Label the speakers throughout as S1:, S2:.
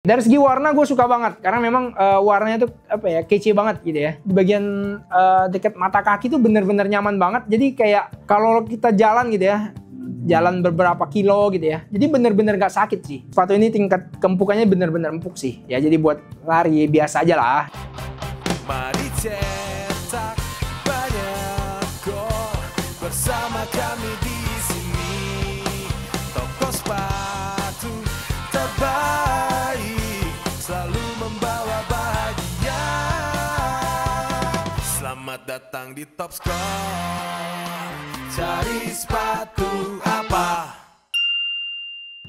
S1: Dari segi warna gue suka banget karena memang warnanya tuh apa ya, kece banget gitu ya. Di bagian dekat mata kaki tuh bener-bener nyaman banget. Jadi kayak kalau kita jalan gitu ya, jalan beberapa kilo gitu ya, jadi bener-bener gak sakit sih. Sepatu ini tingkat keempukannya bener-bener empuk sih ya, jadi buat lari biasa aja lah. Mari cetak banyak gol bersama kami di sini. Toko sepatu terbaik selalu membawa bahagia. Selamat datang di Top Score. Cari sepatu apa?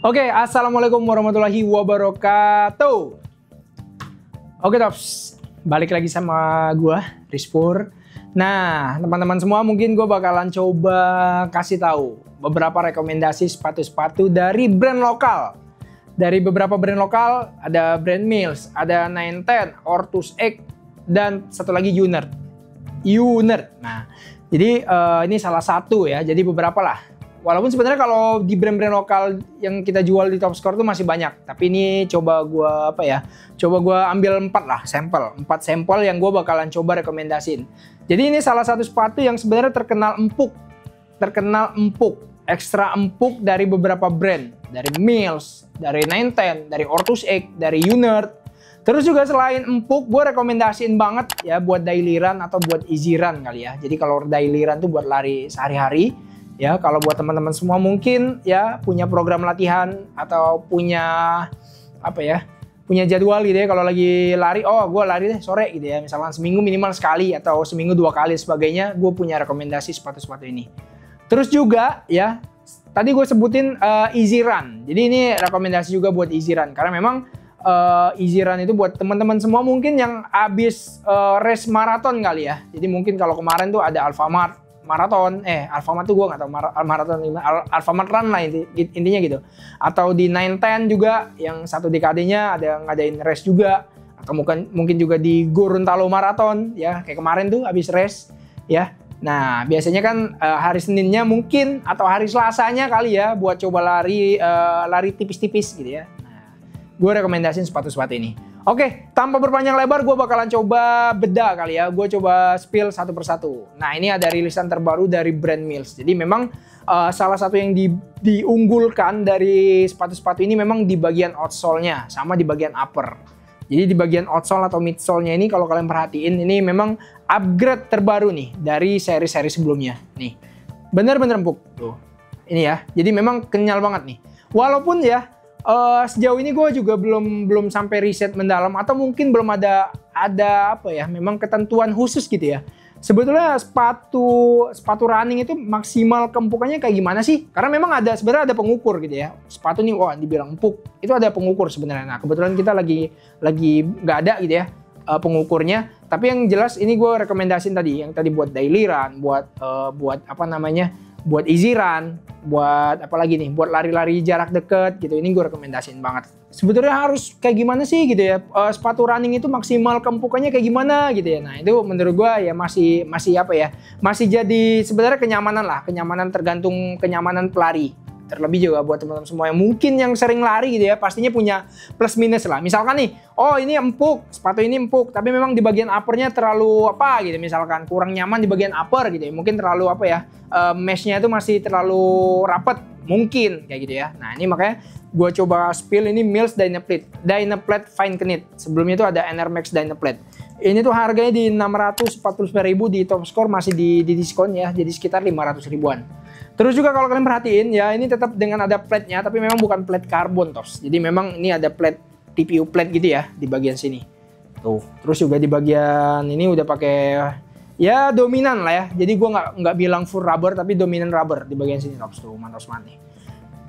S1: Oke, assalamualaikum warahmatullahi wabarakatuh. Oke Tops, balik lagi sama gua Rizpur. Nah, teman-teman semua, mungkin gue bakalan coba kasih tahu beberapa rekomendasi sepatu-sepatu dari brand lokal. Dari beberapa brand lokal, ada brand Mills, ada 910, Ortus X, dan satu lagi Unert. Nah, jadi ini salah satu ya, jadi beberapa lah. Walaupun sebenarnya kalau di brand-brand lokal yang kita jual di Top Score tuh masih banyak. Tapi ini coba gue ambil 4 lah sampel. 4 sampel yang gue bakalan coba rekomendasiin. Jadi ini salah satu sepatu yang sebenarnya terkenal empuk. Ekstra empuk dari beberapa brand. Dari Mills, dari 910, dari Ortus X, dari Unert. Terus juga selain empuk, gue rekomendasiin banget ya buat daily run atau buat easy run kali ya. Jadi kalau daily run tuh buat lari sehari-hari. Ya, kalau buat teman-teman semua mungkin ya punya program latihan atau punya punya jadwal gitu ya. Kalau lagi lari, oh gue lari deh sore gitu ya. Misalkan seminggu minimal sekali atau seminggu 2 kali sebagainya. Gue punya rekomendasi sepatu-sepatu ini. Terus juga ya, tadi gue sebutin easy run. Jadi ini rekomendasi juga buat easy run karena memang easy run itu buat teman-teman semua mungkin yang habis race maraton kali ya. Jadi mungkin kalau kemarin tuh ada Alfamart tuh gue nggak tahu maraton, Alfamart Run lah intinya gitu. Atau di 910 juga yang satu dekadenya ada ngadain race juga. Atau mungkin juga di Gorontalo Marathon ya, kayak kemarin tuh habis race ya. Nah biasanya kan hari Seninnya mungkin atau hari Selasanya kali ya buat coba lari tipis-tipis gitu ya. Nah, gue rekomendasiin sepatu-sepatu ini. Oke, tanpa berpanjang lebar gue bakalan coba beda kali ya. Gue coba spill satu persatu. Nah ini ada rilisan terbaru dari brand Mills. Jadi memang salah satu yang diunggulkan dari sepatu-sepatu ini memang di bagian outsole-nya sama di bagian upper. Jadi di bagian outsole atau midsole-nya ini kalau kalian perhatiin ini memang upgrade terbaru nih dari seri-seri sebelumnya. Nih, bener-bener empuk tuh. Ini ya, jadi memang kenyal banget nih. Walaupun ya sejauh ini gue juga belum sampai riset mendalam atau mungkin belum ada memang ketentuan khusus gitu ya. Sebetulnya sepatu running itu maksimal keempukannya kayak gimana sih? Karena memang sebenarnya ada pengukur gitu ya. Sepatu nih wah dibilang empuk, itu ada pengukur sebenarnya. Nah, kebetulan kita lagi nggak ada gitu ya pengukurnya. Tapi yang jelas ini gue rekomendasiin tadi, yang tadi buat daily run, buat easy run, buat buat lari-lari jarak dekat gitu. Ini gue rekomendasiin banget. Sebetulnya harus kayak gimana sih gitu ya, sepatu running itu maksimal keempukannya kayak gimana gitu ya. Nah itu menurut gue ya masih jadi sebenarnya kenyamanan tergantung kenyamanan pelari. Terlebih juga buat teman-teman semua yang mungkin yang sering lari gitu ya, pastinya punya plus minus lah. Misalkan nih, oh ini empuk, sepatu ini empuk, tapi memang di bagian uppernya terlalu gitu, misalkan kurang nyaman di bagian upper gitu ya, mungkin terlalu meshnya itu masih terlalu rapet, mungkin kayak gitu ya. Nah ini makanya gue coba spill ini Mills Dynaplate Fine Knit. Sebelumnya itu ada NR Max Dynaplate. Ini tuh harganya di 649.000 di Top Score, masih di diskon ya, jadi sekitar 500 ribuan. Terus juga kalau kalian perhatiin ya, ini tetap dengan ada plate-nya, tapi memang bukan plate karbon Tops. Jadi memang ini ada plate TPU plate gitu ya di bagian sini. Tuh. Terus juga di bagian ini udah pakai ya dominan lah ya. Jadi gua nggak bilang full rubber, tapi dominan rubber di bagian sini Tops. Tuh mantap nih.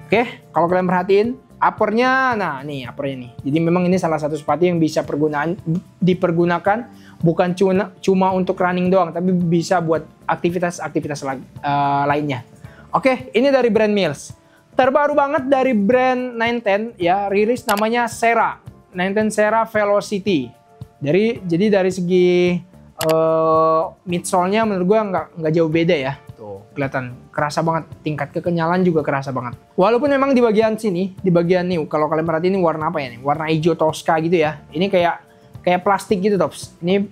S1: Oke, kalau kalian perhatiin uppernya, nah nih uppernya nih. Jadi memang ini salah satu sepatu yang bisa dipergunakan bukan cuma untuk running doang, tapi bisa buat aktivitas lainnya. Oke, ini dari brand Mills. Terbaru banget dari brand 910 ya, rilis namanya Sera. 910 Sera Velocity. Jadi dari segi midsole-nya menurut gue nggak jauh beda ya. Tuh. Tuh, kelihatan kerasa banget, tingkat kekenyalan juga kerasa banget. Walaupun memang di bagian sini, di bagian nih, kalau kalian perhatiin ini warna apa ya nih? Warna hijau Tosca gitu ya. Ini kayak plastik gitu, Tops. Ini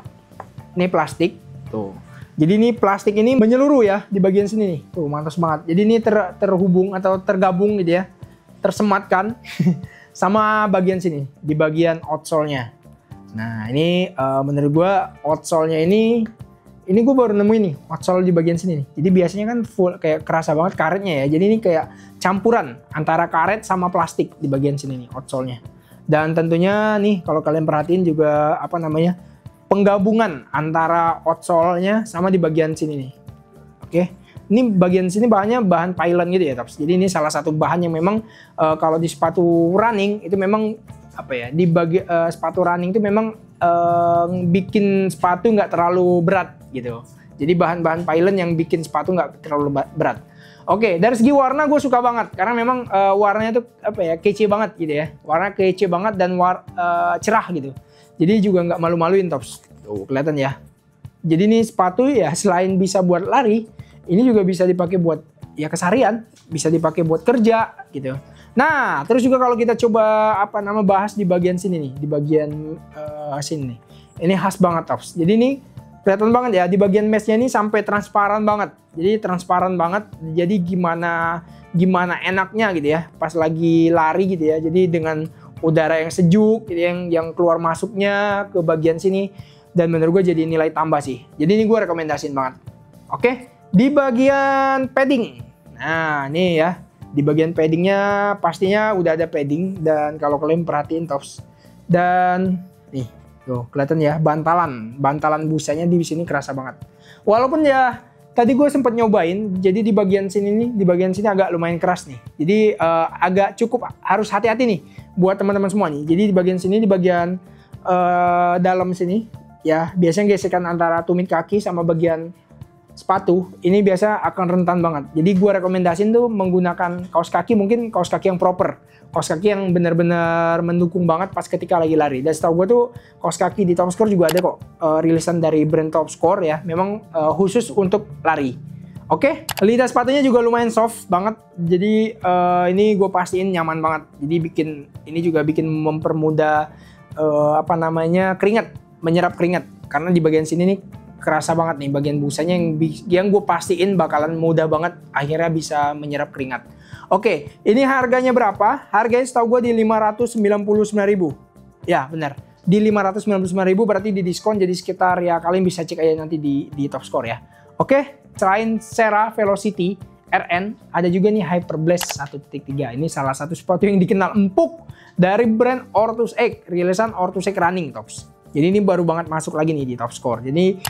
S1: plastik. Tuh. Jadi ini plastik ini menyeluruh ya di bagian sini nih. Tuh, mantap banget. Jadi ini terhubung atau tergabung gitu ya. Tersematkan sama bagian sini, di bagian outsole-nya. Nah, ini menurut gua outsole-nya ini gue baru nemuin nih outsole di bagian sini nih. Jadi biasanya kan full kayak kerasa banget karetnya ya. Jadi ini kayak campuran antara karet sama plastik di bagian sini nih outsole-nya. Dan tentunya nih kalau kalian perhatiin juga apa namanya penggabungan antara outsole-nya sama di bagian sini nih. Oke. Ini bagian sini bahannya bahan pylon gitu ya, Tops. Jadi ini salah satu bahan yang memang kalau di sepatu running itu memang apa ya, di sepatu running itu memang bikin sepatu nggak terlalu berat gitu. Jadi bahan-bahan pylon yang bikin sepatu nggak terlalu berat. Oke, dari segi warna gue suka banget karena memang warnanya tuh apa ya, kece banget gitu ya. Warna kece banget dan cerah gitu. Jadi juga nggak malu-maluin, Tops. Tuh kelihatan ya. Jadi ini sepatu ya selain bisa buat lari, ini juga bisa dipakai buat ya keseharian, bisa dipakai buat kerja gitu. Nah, terus juga kalau kita coba bahas di bagian sini nih, di bagian sini nih. Ini khas banget, Tops. Jadi ini kelihatan banget ya di bagian meshnya ini sampai transparan banget. Jadi transparan banget. Jadi gimana enaknya gitu ya pas lagi lari gitu ya. Jadi dengan udara yang sejuk gitu, yang keluar masuknya ke bagian sini, dan menurut gue jadi nilai tambah sih. Jadi ini gue rekomendasiin banget. Oke, di bagian padding. Nah, nih ya. Di bagian paddingnya pastinya udah ada padding, dan kalau kalian perhatiin, Tops. Dan nih, tuh kelihatan ya bantalan busanya di sini kerasa banget. Walaupun ya tadi gue sempat nyobain, jadi di bagian sini agak lumayan keras nih. Jadi agak cukup harus hati-hati nih buat teman-teman semua nih. Jadi di bagian sini, di bagian dalam sini ya, biasanya gesekan antara tumit kaki sama bagian sepatu ini biasa akan rentan banget. Jadi gue rekomendasiin tuh menggunakan kaos kaki, mungkin kaos kaki yang proper, kaos kaki yang benar-benar mendukung banget pas ketika lagi lari. Dan setahu gue tuh kaos kaki di Topscore juga ada kok rilisan dari brand Topscore ya, memang khusus untuk lari. Oke, lidah sepatunya juga lumayan soft banget. Jadi ini gue pastiin nyaman banget. Jadi ini juga bikin mempermudah keringat, menyerap keringat, karena di bagian sini nih kerasa banget nih bagian busanya yang gue pastiin bakalan mudah banget akhirnya bisa menyerap keringat. Oke, ini harganya berapa? Harganya setahu gue di 599.000. Ya benar, di 599.000 berarti di diskon, jadi sekitar ya kalian bisa cek aja nanti di Topscore ya. Oke, selain Sera Velocity RN ada juga nih Hyperblast 1.3. Ini salah satu sepatu yang dikenal empuk dari brand Ortus X, rilisan Ortus X Running, Tops. Jadi ini baru banget masuk lagi nih di Topscore. Jadi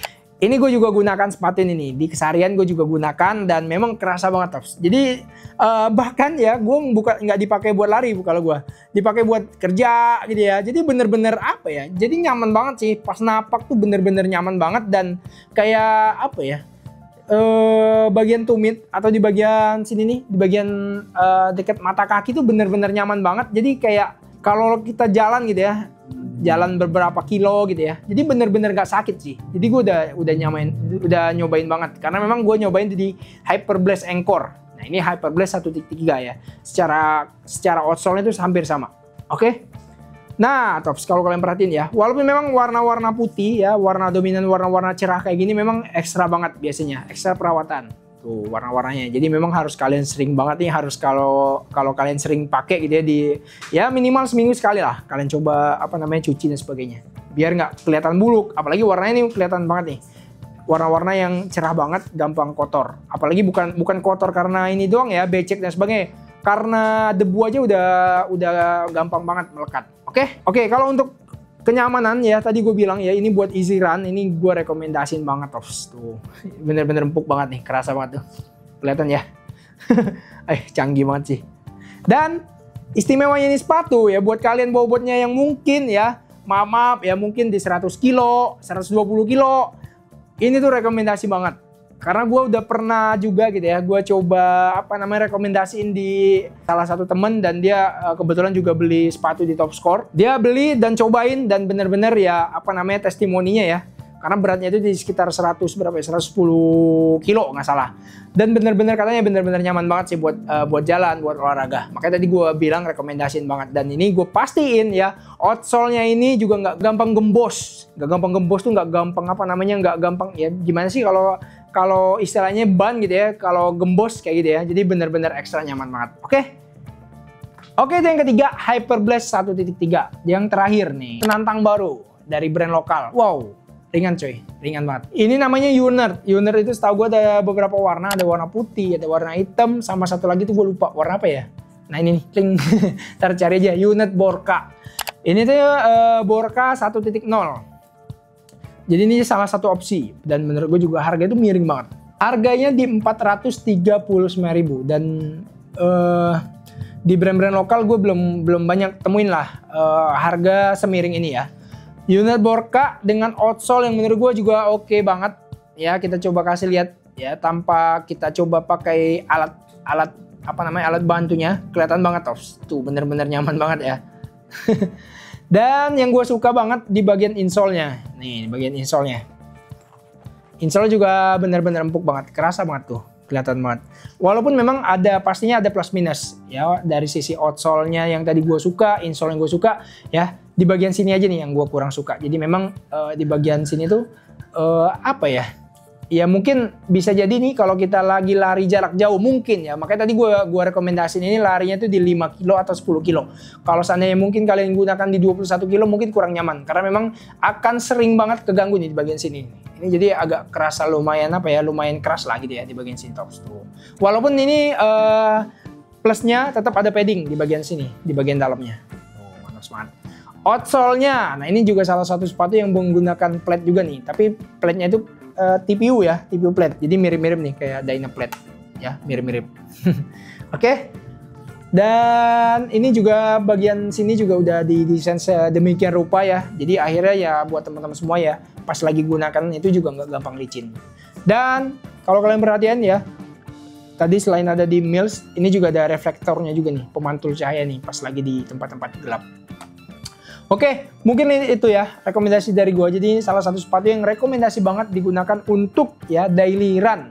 S1: ini gue juga gunakan sepatu ini nih, di keseharian gue juga gunakan dan memang kerasa banget, Tops. Jadi bahkan ya gue nggak dipakai buat lari kalau gue, dipakai buat kerja gitu ya. Jadi bener-bener apa ya, jadi nyaman banget sih, pas napak tuh bener-bener nyaman banget. Dan kayak apa ya, bagian tumit atau di bagian sini nih, di bagian dekat mata kaki tuh bener-bener nyaman banget. Jadi kayak kalau kita jalan gitu ya, jalan beberapa kilo gitu ya, jadi bener-bener gak sakit sih. Jadi gue udah nyobain banget, karena memang gue nyobain di Hyperblast Anchor. Nah ini Hyperblast 1.3 ya, secara outsole itu hampir sama. Oke. Nah, Tops, kalau kalian perhatiin ya, walaupun memang warna-warna putih ya, warna dominan, warna-warna cerah kayak gini memang ekstra banget biasanya, ekstra perawatan. Tuh warna-warnanya. Jadi memang harus kalian sering banget nih, harus kalau kalian sering pakai gitu ya, minimal seminggu sekali lah kalian coba cuci dan sebagainya. Biar nggak kelihatan buluk, apalagi warnanya ini kelihatan banget nih. Warna-warna yang cerah banget, gampang kotor. Apalagi bukan kotor karena ini doang ya, becek dan sebagainya. Karena debu aja udah gampang banget melekat. Oke, kalau untuk kenyamanan ya, tadi gue bilang ya, ini buat easy run, ini gue rekomendasiin banget, Tops. Tuh bener-bener empuk banget nih, kerasa banget tuh, kelihatan ya. Canggih banget sih. Dan istimewanya ini sepatu ya, buat kalian bobotnya yang mungkin ya, maaf ya, mungkin di 100 kilo, 120 kilo, ini tuh rekomendasi banget. Karena gue udah pernah juga gitu ya, gue coba rekomendasiin di salah satu temen, dan dia kebetulan juga beli sepatu di Topscore. Dia beli dan cobain, dan bener-bener ya testimoninya ya, karena beratnya itu di sekitar 100 berapa ya, 110 kilo nggak salah. Dan bener-bener katanya bener-bener nyaman banget sih buat jalan, buat olahraga. Makanya tadi gue bilang rekomendasiin banget. Dan ini gue pastiin ya, outsole-nya ini juga nggak gampang gembos. Nggak gampang gembos tuh, nggak gampang apa namanya, nggak gampang ya gimana sih kalau istilahnya ban gitu ya, kalau gembos kayak gitu ya. Jadi bener-bener ekstra nyaman banget. Oke, itu yang ketiga, Hyperblast 1.3. Yang terakhir nih, penantang baru dari brand lokal. Wow, ringan coy, ringan banget. Ini namanya Unert. Unert itu setahu gue ada beberapa warna, ada warna putih, ada warna hitam, sama satu lagi tuh gue lupa warna apa ya. Nah ini nih, link, ntar cari aja, Unert Borka. Ini tuh Borka 1.0. Jadi ini salah satu opsi, dan menurut gue juga harga itu miring banget. Harganya di 439.000 dan di brand-brand lokal gue belum banyak temuin lah harga semiring ini ya. Unert Borka dengan outsole yang menurut gue juga oke banget ya. Kita coba kasih lihat ya, tanpa kita coba pakai alat bantunya, kelihatan banget tuh bener-bener nyaman banget ya. Dan yang gue suka banget di bagian insole-nya. Nih, di bagian insole-nya. Insole juga bener-bener empuk banget, kerasa banget tuh. Kelihatan banget. Walaupun memang pastinya ada plus minus ya, dari sisi outsole-nya yang tadi gue suka, insole yang gue suka ya, di bagian sini aja nih yang gue kurang suka. Jadi memang di bagian sini tuh apa ya? Ya mungkin bisa jadi nih kalau kita lagi lari jarak jauh mungkin ya. Makanya tadi gue rekomendasiin ini larinya tuh di 5 kilo atau 10 kilo. Kalau seandainya mungkin kalian gunakan di 21 kilo mungkin kurang nyaman. Karena memang akan sering banget keganggu nih di bagian sini. Ini jadi agak kerasa lumayan lumayan keras lah gitu ya di bagian sini tuh. Walaupun ini plusnya tetap ada padding di bagian sini, di bagian dalamnya. Oh, mantap banget. Outsole-nya, nah ini juga salah satu sepatu yang menggunakan plate juga nih. Tapi plate-nya itu TPU ya, TPU plate. Jadi mirip-mirip nih kayak Dyna plate ya, mirip-mirip. Oke. Dan ini juga bagian sini juga udah didesain sedemikian rupa ya. Jadi akhirnya ya buat teman-teman semua ya, pas lagi gunakan itu juga nggak gampang licin. Dan kalau kalian perhatian ya, tadi selain ada di Mills, ini juga ada reflektornya juga nih, pemantul cahaya nih pas lagi di tempat-tempat gelap. Oke, mungkin itu ya rekomendasi dari gua. Jadi ini salah satu sepatu yang rekomendasi banget digunakan untuk ya daily run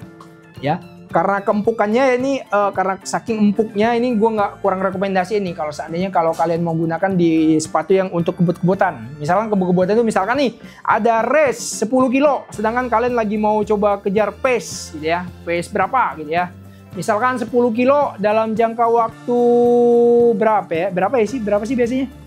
S1: ya. Karena keempukannya ini karena saking empuknya ini gua nggak kurang rekomendasi ini kalau seandainya kalau kalian mau gunakan di sepatu yang untuk kebut-kebutan. Misalkan kebut-kebutan itu misalkan nih ada race 10 kilo sedangkan kalian lagi mau coba kejar pace gitu ya. Pace berapa gitu ya. Misalkan 10 kilo dalam jangka waktu berapa ya? Berapa sih biasanya?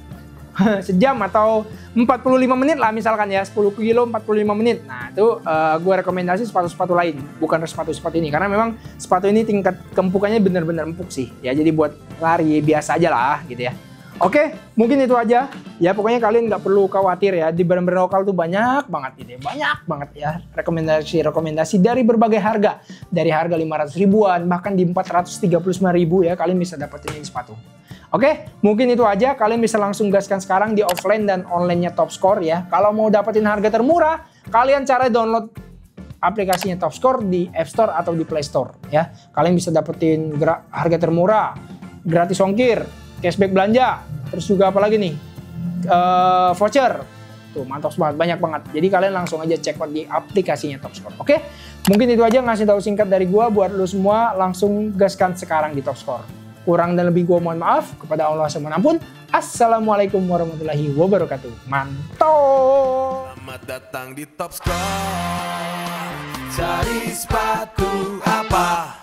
S1: Sejam atau 45 menit lah misalkan ya, 10 kilo 45 menit. Nah itu gue rekomendasi sepatu-sepatu lain, bukan sepatu-sepatu ini. Karena memang sepatu ini tingkat keempukannya bener-bener empuk sih. Ya jadi buat lari biasa aja lah gitu ya. Oke, mungkin itu aja. Ya pokoknya kalian nggak perlu khawatir ya. Di brand-brand lokal tuh banyak banget gitu ya. Banyak banget ya rekomendasi-rekomendasi dari berbagai harga. Dari harga 500 ribuan, bahkan di 439.000 ya kalian bisa dapetin ini sepatu. Oke, mungkin itu aja. Kalian bisa langsung gaskan sekarang di offline dan online-nya Top Score ya. Kalau mau dapetin harga termurah, kalian cara download aplikasinya Top Score di App Store atau di Play Store ya. Kalian bisa dapetin harga termurah, gratis ongkir, cashback belanja, terus juga apa lagi nih? Voucher. Tuh, mantap banget, banyak banget. Jadi kalian langsung aja cek out di aplikasinya Top Score. Oke? Mungkin itu aja ngasih tahu singkat dari gua buat lu semua, langsung gaskan sekarang di Top Score. Kurang dan lebih gue mohon maaf, kepada Allah semua ampun. Assalamualaikum warahmatullahi wabarakatuh. Mantap.
S2: Selamat datang di Top Score. Cari sepatu apa?